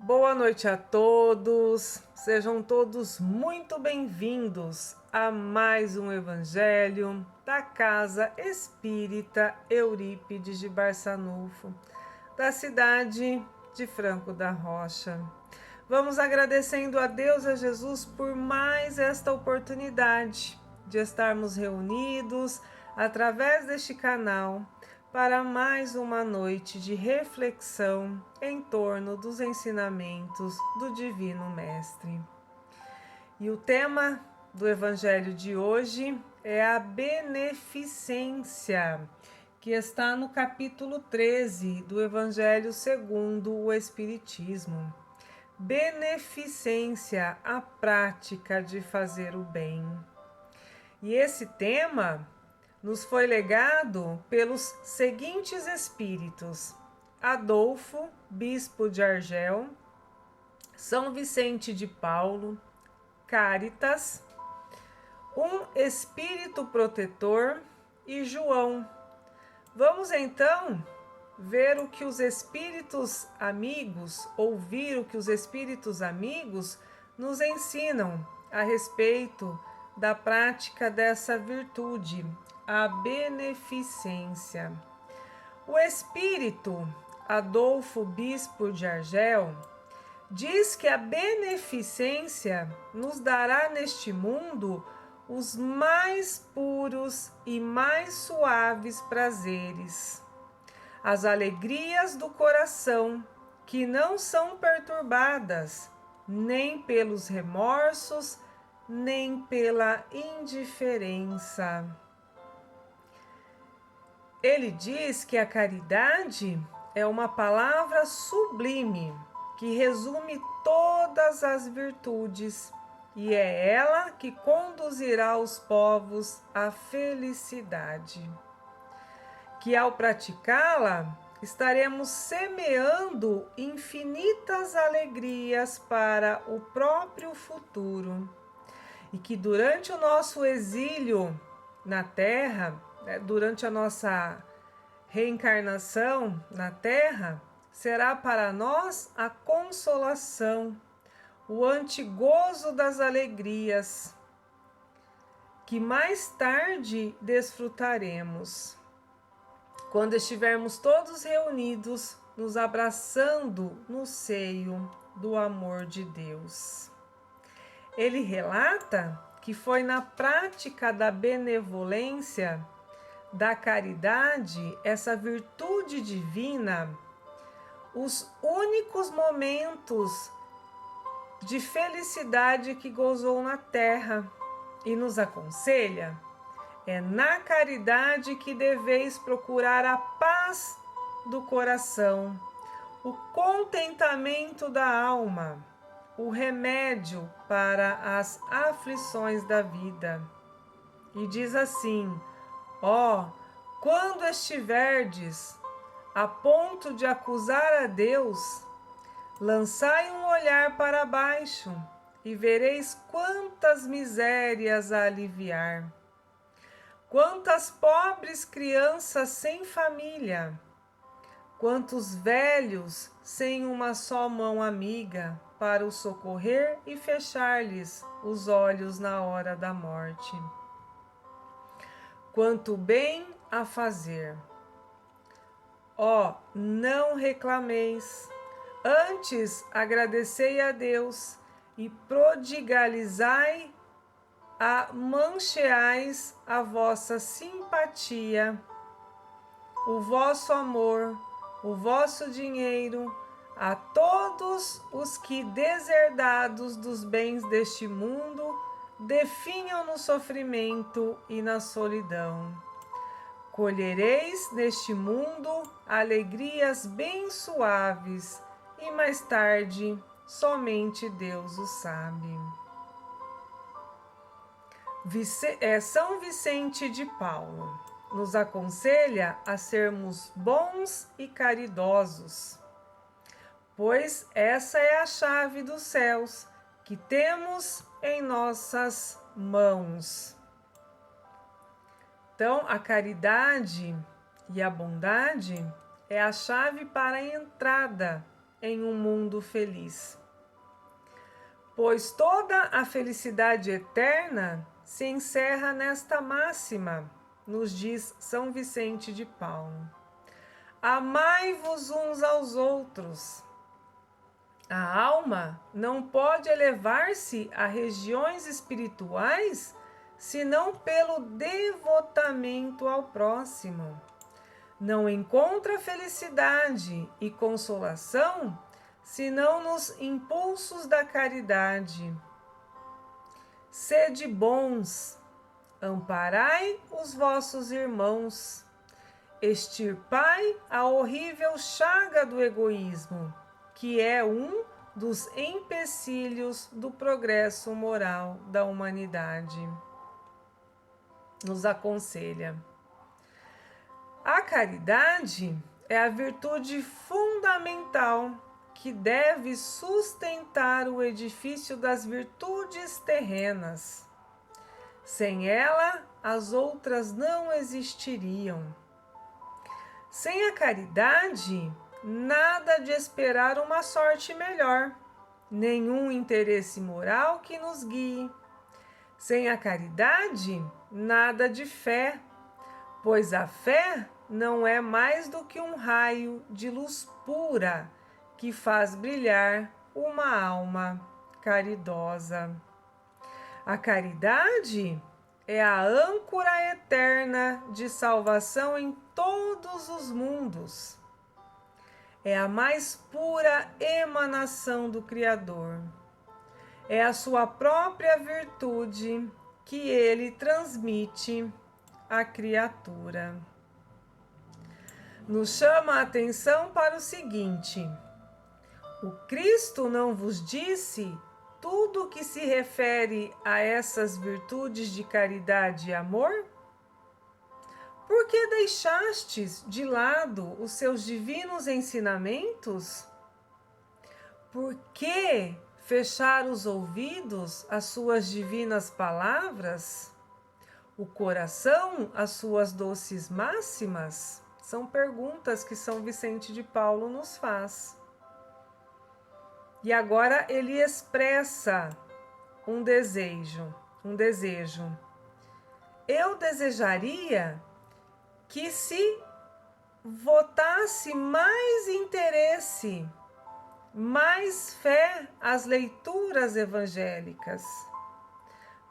Boa noite a todos, sejam todos muito bem-vindos a mais um Evangelho da Casa Espírita Eurípides de Barçanufo, da cidade de Franco da Rocha. Vamos agradecendo a Deus e a Jesus por mais esta oportunidade de estarmos reunidos através deste canal para mais uma noite de reflexão em torno dos ensinamentos do Divino Mestre. E o tema do Evangelho de hoje é a beneficência, que está no capítulo 13 do Evangelho segundo o Espiritismo. Beneficência, a prática de fazer o bem. E esse tema nos foi legado pelos seguintes espíritos: Adolfo, bispo de Argel, São Vicente de Paulo, Cáritas, um espírito protetor e João. Vamos então ver o que os espíritos amigos, ouvir o que os espíritos amigos nos ensinam a respeito da prática dessa virtude, a beneficência. O espírito Adolfo, bispo de Argel, diz que a beneficência nos dará neste mundo os mais puros e mais suaves prazeres, as alegrias do coração, que não são perturbadas nem pelos remorsos, nem pela indiferença. Ele diz que a caridade é uma palavra sublime que resume todas as virtudes e é ela que conduzirá os povos à felicidade. Que ao praticá-la, estaremos semeando infinitas alegrias para o próprio futuro. E que durante o nosso exílio na Terra, durante a nossa reencarnação na Terra, será para nós a consolação, o antigozo das alegrias, que mais tarde desfrutaremos, quando estivermos todos reunidos, nos abraçando no seio do amor de Deus. Ele relata que foi na prática da benevolência, da caridade, essa virtude divina, os únicos momentos de felicidade que gozou na terra, e nos aconselha: é na caridade que deveis procurar a paz do coração, o contentamento da alma, o remédio para as aflições da vida. E diz assim: ó, quando estiverdes a ponto de acusar a Deus, lançai um olhar para baixo e vereis quantas misérias a aliviar, quantas pobres crianças sem família, quantos velhos sem uma só mão amiga para os socorrer e fechar-lhes os olhos na hora da morte. Quanto bem a fazer! Ó, não reclameis, antes agradecei a Deus e prodigalizai mancheais a vossa simpatia, o vosso amor, o vosso dinheiro, a todos os que, deserdados dos bens deste mundo, definham no sofrimento e na solidão. Colhereis neste mundo alegrias bem suaves, e mais tarde somente Deus o sabe. São Vicente de Paulo nos aconselha a sermos bons e caridosos, pois essa é a chave dos céus que temos em nossas mãos. Então, a caridade e a bondade é a chave para a entrada em um mundo feliz. Pois toda a felicidade eterna se encerra nesta máxima, nos diz São Vicente de Paulo. Amai-vos uns aos outros. A alma não pode elevar-se a regiões espirituais senão pelo devotamento ao próximo. Não encontra felicidade e consolação senão nos impulsos da caridade. Sede bons, amparai os vossos irmãos, extirpai a horrível chaga do egoísmo, que é um dos empecilhos do progresso moral da humanidade. Nos aconselha. A caridade é a virtude fundamental que deve sustentar o edifício das virtudes terrenas. Sem ela, as outras não existiriam. Sem a caridade, nada de esperar uma sorte melhor, nenhum interesse moral que nos guie. Sem a caridade, nada de fé, pois a fé não é mais do que um raio de luz pura que faz brilhar uma alma caridosa. A caridade é a âncora eterna de salvação em todos os mundos. É a mais pura emanação do Criador. É a sua própria virtude que ele transmite à criatura. Nos chama a atenção para o seguinte: o Cristo não vos disse tudo o que se refere a essas virtudes de caridade e amor? Por que deixastes de lado os seus divinos ensinamentos? Por que fechar os ouvidos às suas divinas palavras? O coração às suas doces máximas? São perguntas que São Vicente de Paulo nos faz. E agora ele expressa um desejo. Eu desejaria que se votasse mais interesse, mais fé às leituras evangélicas.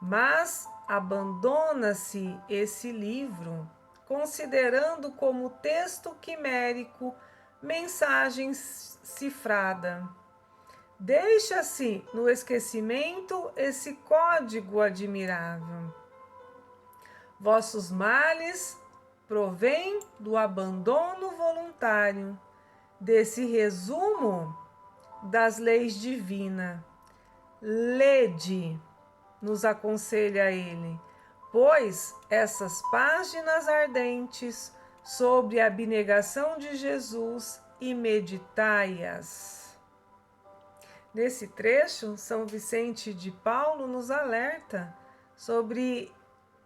Mas abandona-se esse livro, considerando como texto quimérico mensagem cifrada. Deixa-se no esquecimento esse código admirável. Vossos males provêm do abandono voluntário, desse resumo das leis divinas. Lede, nos aconselha ele, pois essas páginas ardentes sobre a abnegação de Jesus e meditai-as. Nesse trecho, São Vicente de Paulo nos alerta sobre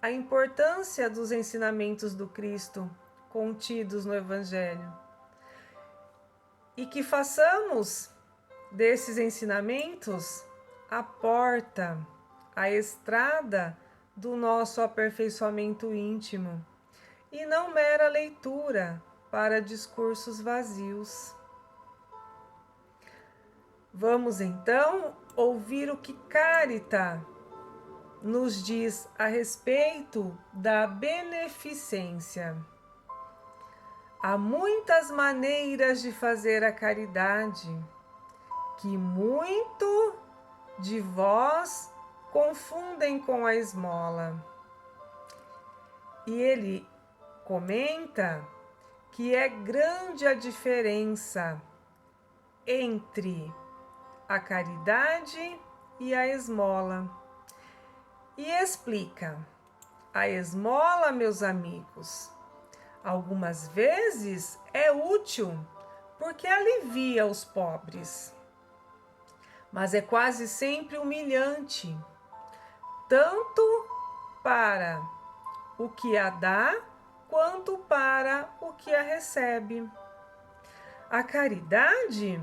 a importância dos ensinamentos do Cristo contidos no Evangelho e que façamos desses ensinamentos a porta, a estrada do nosso aperfeiçoamento íntimo e não mera leitura para discursos vazios. Vamos então ouvir o que Carita nos diz a respeito da beneficência. Há muitas maneiras de fazer a caridade, que muito de vós confundem com a esmola. E ele comenta que é grande a diferença entre a caridade e a esmola. E explica: a esmola, meus amigos, algumas vezes é útil porque alivia os pobres, mas é quase sempre humilhante, tanto para o que a dá quanto para o que a recebe. A caridade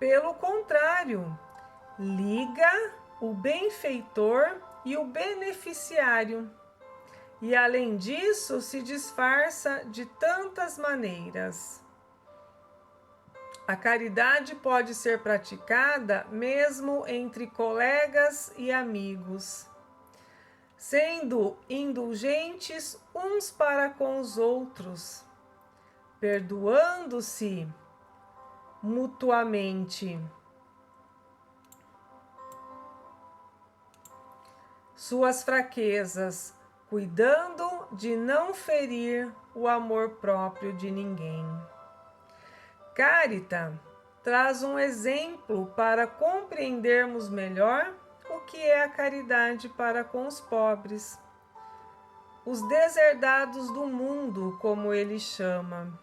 Pelo contrário, liga o benfeitor e o beneficiário. E além disso, se disfarça de tantas maneiras. A caridade pode ser praticada mesmo entre colegas e amigos, sendo indulgentes uns para com os outros, perdoando-se mutuamente suas fraquezas, cuidando de não ferir o amor próprio de ninguém. Carita traz um exemplo para compreendermos melhor o que é a caridade para com os pobres, os deserdados do mundo, como ele chama,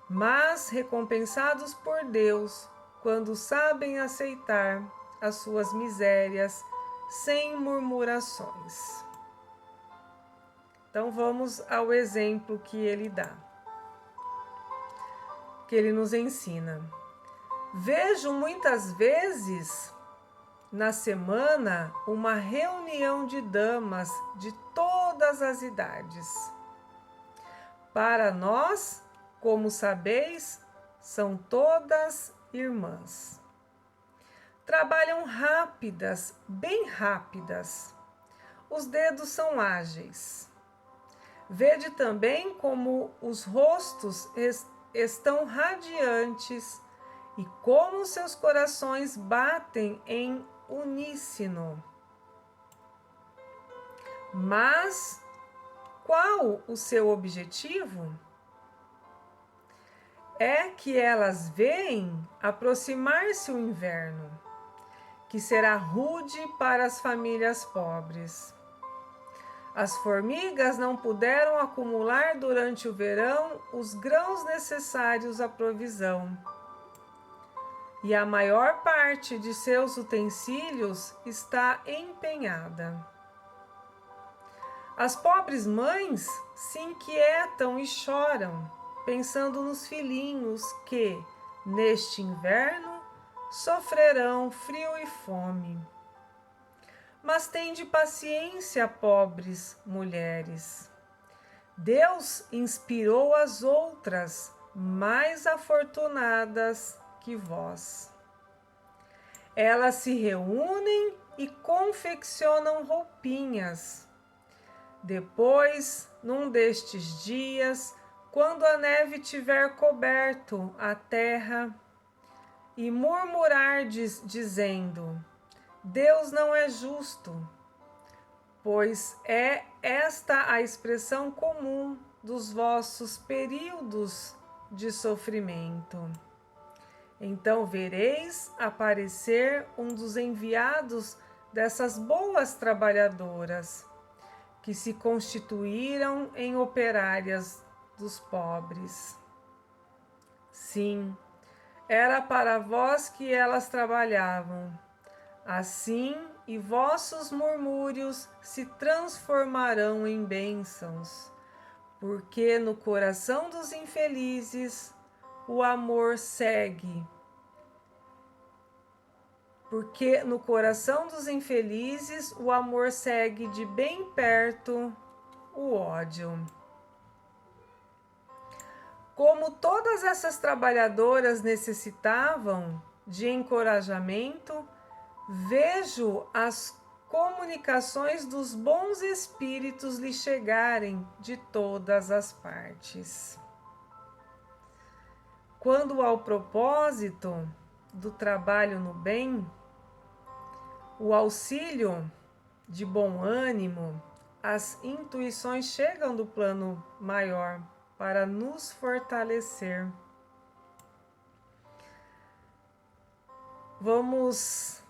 mas recompensados por Deus quando sabem aceitar as suas misérias sem murmurações. Então vamos ao exemplo que ele dá, que ele nos ensina. Vejo muitas vezes na semana uma reunião de damas de todas as idades. Para nós, como sabeis, são todas irmãs. Trabalham rápidas, bem rápidas. Os dedos são ágeis. Vede também como os rostos estão radiantes e como seus corações batem em uníssono. Mas qual o seu objetivo? É que elas veem aproximar-se o inverno, que será rude para as famílias pobres. As formigas não puderam acumular durante o verão os grãos necessários à provisão, e a maior parte de seus utensílios está empenhada. As pobres mães se inquietam e choram, pensando nos filhinhos que, neste inverno, sofrerão frio e fome. Mas tende paciência, pobres mulheres. Deus inspirou as outras, mais afortunadas que vós. Elas se reúnem e confeccionam roupinhas. Depois, num destes dias, quando a neve tiver coberto a terra, e murmurardes dizendo: Deus não é justo, pois é esta a expressão comum dos vossos períodos de sofrimento. Então vereis aparecer um dos enviados dessas boas trabalhadoras, que se constituíram em operárias dos pobres. Sim, era para vós que elas trabalhavam. Assim, e vossos murmúrios se transformarão em bênçãos, porque no coração dos infelizes o amor segue. Porque no coração dos infelizes o amor segue de bem perto o ódio. Como todas essas trabalhadoras necessitavam de encorajamento, vejo as comunicações dos bons espíritos lhe chegarem de todas as partes. Quando ao propósito do trabalho no bem, o auxílio de bom ânimo, as intuições chegam do plano maior para nos fortalecer. Vamos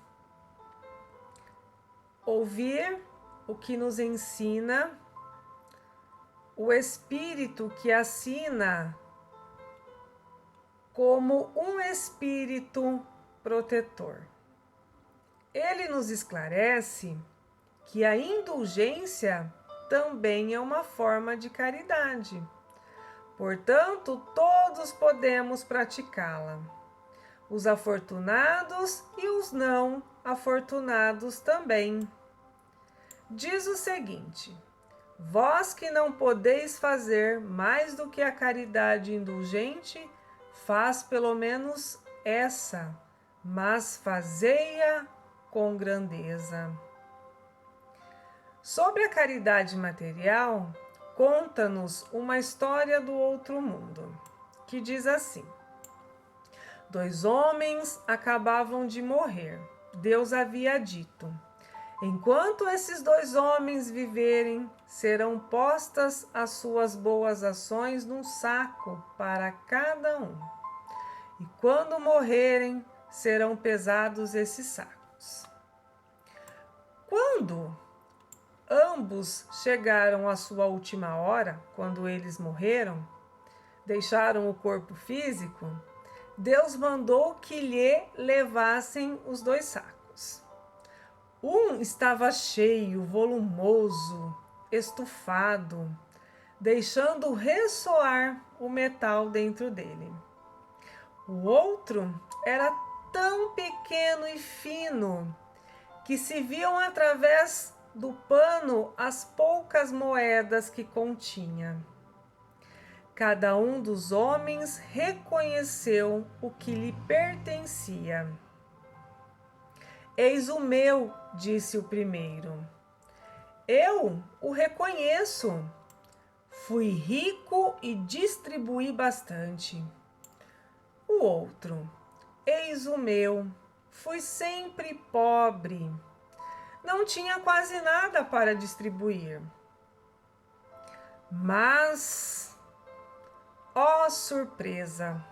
ouvir o que nos ensina o Espírito que assina como um Espírito protetor. Ele nos esclarece que a indulgência também é uma forma de caridade. Portanto, todos podemos praticá-la. os afortunados e os não afortunados também. Diz o seguinte: vós que não podeis fazer mais do que a caridade indulgente, faz pelo menos essa, mas fazei-a com grandeza. Sobre a caridade material, conta-nos uma história do outro mundo, que diz assim: 2 homens acabavam de morrer. Deus havia dito: enquanto esses 2 homens viverem, serão postas as suas boas ações num saco para cada um. E quando morrerem, serão pesados esses sacos. Quando ambos chegaram à sua última hora, quando eles morreram, deixaram o corpo físico, Deus mandou que lhe levassem os 2 sacos. Um estava cheio, volumoso, estufado, deixando ressoar o metal dentro dele. O outro era tão pequeno e fino que se viam através do pano as poucas moedas que continha. Cada um dos homens reconheceu o que lhe pertencia. Eis o meu, disse o primeiro. Eu o reconheço. Fui rico e distribuí bastante. O outro: eis o meu. Fui sempre pobre. Não tinha quase nada para distribuir. Mas, ó surpresa!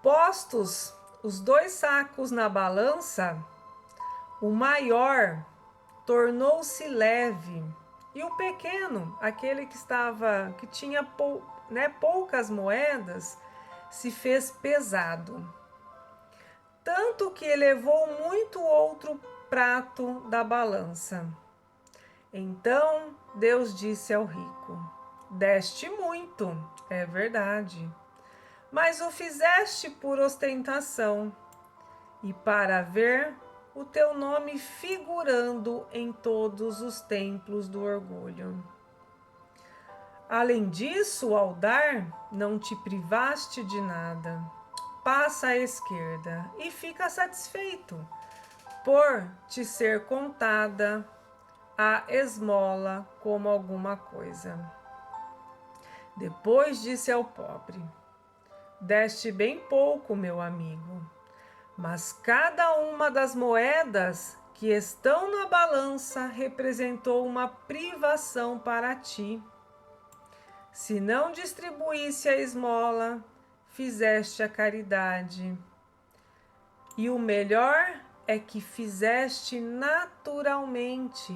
Postos os 2 sacos na balança, o maior tornou-se leve e o pequeno, aquele que tinha poucas moedas, se fez pesado. Tanto que elevou muito outro prato da balança. Então Deus disse ao rico: deste muito, é verdade, mas o fizeste por ostentação e para ver o teu nome figurando em todos os templos do orgulho. Além disso, ao dar, não te privaste de nada. Passa à esquerda e fica satisfeito por te ser contada a esmola como alguma coisa. Depois disse ao pobre: deste bem pouco, meu amigo, mas cada uma das moedas que estão na balança representou uma privação para ti. Se não distribuísse a esmola, fizeste a caridade. E o melhor é que fizeste naturalmente,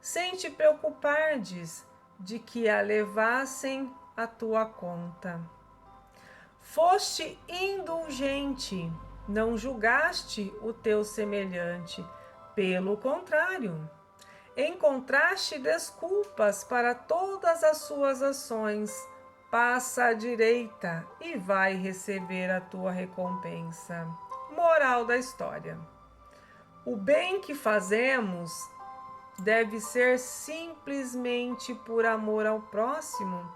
sem te preocupardes de que a levassem à tua conta. Foste indulgente, não julgaste o teu semelhante, pelo contrário, encontraste desculpas para todas as suas ações. Passa à direita e vai receber a tua recompensa. Moral da história: o bem que fazemos deve ser simplesmente por amor ao próximo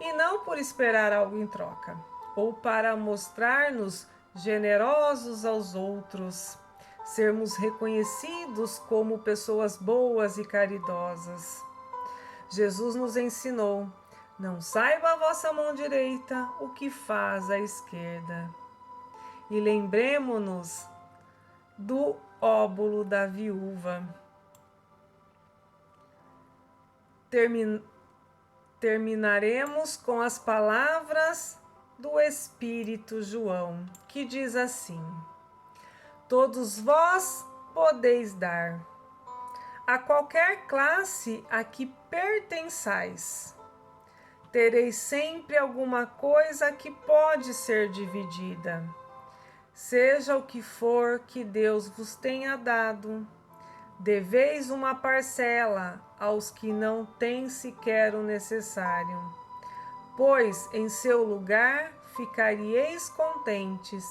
e não por esperar algo em troca, ou para mostrar-nos generosos aos outros, sermos reconhecidos como pessoas boas e caridosas. Jesus nos ensinou: não saiba a vossa mão direita o que faz a esquerda. E lembremo-nos do óbolo da viúva. Terminaremos com as palavras do Espírito João, que diz assim: todos vós podeis dar, a qualquer classe a que pertençais. Tereis sempre alguma coisa que pode ser dividida. Seja o que for que Deus vos tenha dado, deveis uma parcela aos que não têm sequer o necessário, pois em seu lugar ficaríeis contentes,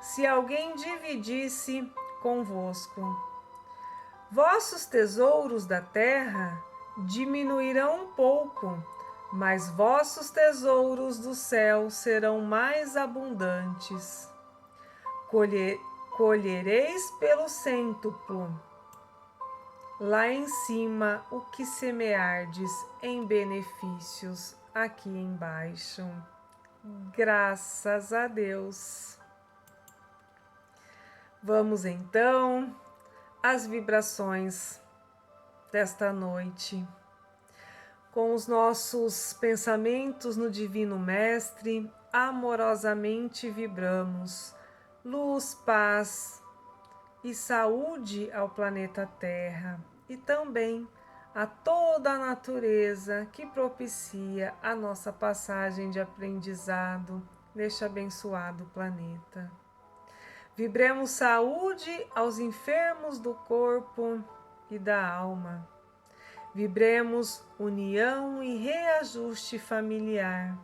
se alguém dividisse convosco. Vossos tesouros da terra diminuirão um pouco, mas vossos tesouros do céu serão mais abundantes. Colhereis pelo cêntuplo lá em cima o que semeardes em benefícios aqui embaixo. Graças a Deus. Vamos então às vibrações desta noite. Com os nossos pensamentos no Divino Mestre, amorosamente vibramos luz, paz e saúde ao planeta Terra e também a toda a natureza que propicia a nossa passagem de aprendizado neste abençoado planeta. Vibremos saúde aos enfermos do corpo e da alma. Vibremos união e reajuste familiar.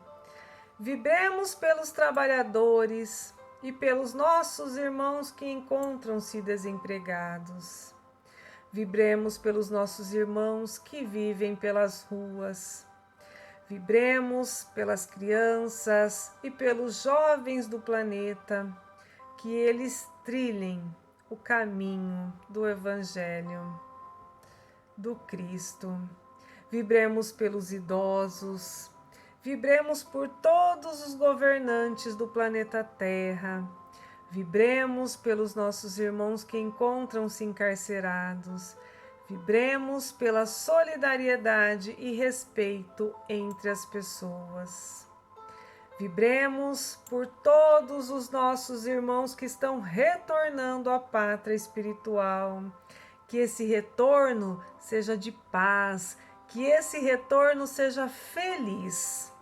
Vibremos pelos trabalhadores e pelos nossos irmãos que encontram-se desempregados. Vibremos pelos nossos irmãos que vivem pelas ruas. Vibremos pelas crianças e pelos jovens do planeta, que eles trilhem o caminho do Evangelho do Cristo. Vibremos pelos idosos, vibremos por todos os governantes do planeta Terra, vibremos pelos nossos irmãos que encontram-se encarcerados, vibremos pela solidariedade e respeito entre as pessoas. Vibremos por todos os nossos irmãos que estão retornando à pátria espiritual. Que esse retorno seja de paz, que esse retorno seja feliz.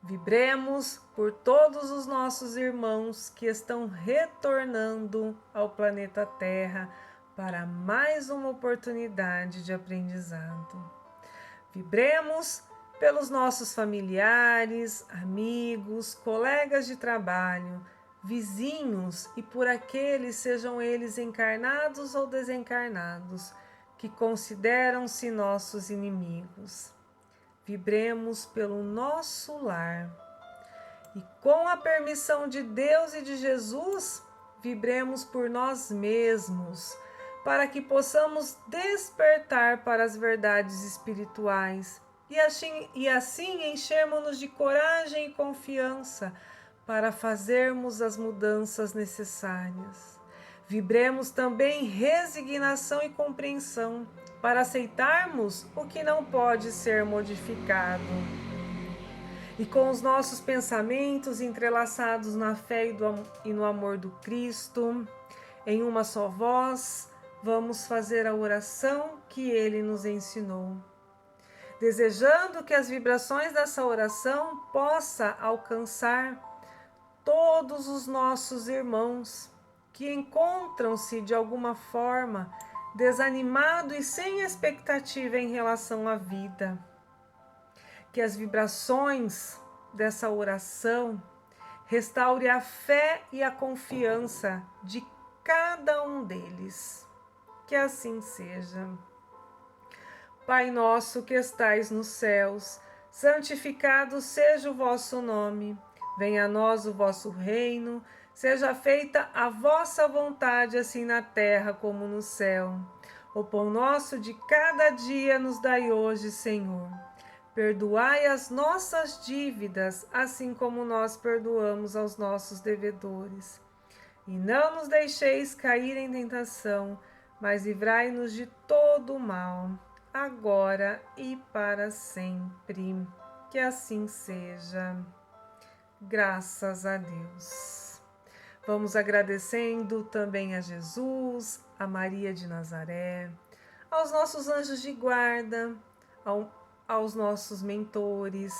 Vibremos por todos os nossos irmãos que estão retornando ao planeta Terra para mais uma oportunidade de aprendizado. Vibremos pelos nossos familiares, amigos, colegas de trabalho, vizinhos e por aqueles, sejam eles encarnados ou desencarnados, que consideram-se nossos inimigos. Vibremos pelo nosso lar e, com a permissão de Deus e de Jesus, vibremos por nós mesmos, para que possamos despertar para as verdades espirituais e assim enchermos-nos de coragem e confiança para fazermos as mudanças necessárias. Vibremos também resignação e compreensão para aceitarmos o que não pode ser modificado. E com os nossos pensamentos entrelaçados na fé e no amor do Cristo, em uma só voz, vamos fazer a oração que Ele nos ensinou. Desejando que as vibrações dessa oração possa alcançar todos os nossos irmãos que encontram-se de alguma forma desanimados e sem expectativa em relação à vida. Que as vibrações dessa oração restaure a fé e a confiança de cada um deles. Que assim seja. Pai nosso que estais nos céus, santificado seja o vosso nome. Venha a nós o vosso reino, seja feita a vossa vontade, assim na terra como no céu. O pão nosso de cada dia nos dai hoje, Senhor. Perdoai as nossas dívidas, assim como nós perdoamos aos nossos devedores. E não nos deixeis cair em tentação, mas livrai-nos de todo o mal, agora e para sempre. Que assim seja. Graças a Deus. Vamos agradecendo também a Jesus, a Maria de Nazaré, aos nossos anjos de guarda, aos nossos mentores.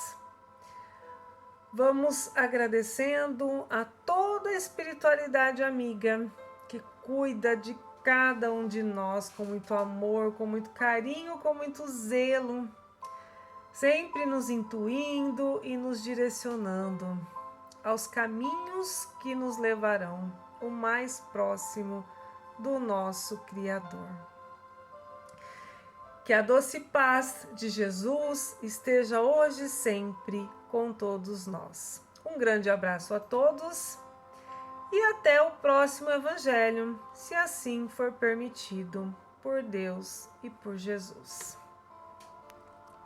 Vamos agradecendo a toda a espiritualidade amiga que cuida de cada um de nós com muito amor, com muito carinho, com muito zelo, sempre nos intuindo e nos direcionando. aos caminhos que nos levarão o mais próximo do nosso Criador. Que a doce paz de Jesus esteja hoje e sempre com todos nós. Um grande abraço a todos e até o próximo Evangelho, se assim for permitido por Deus e por Jesus.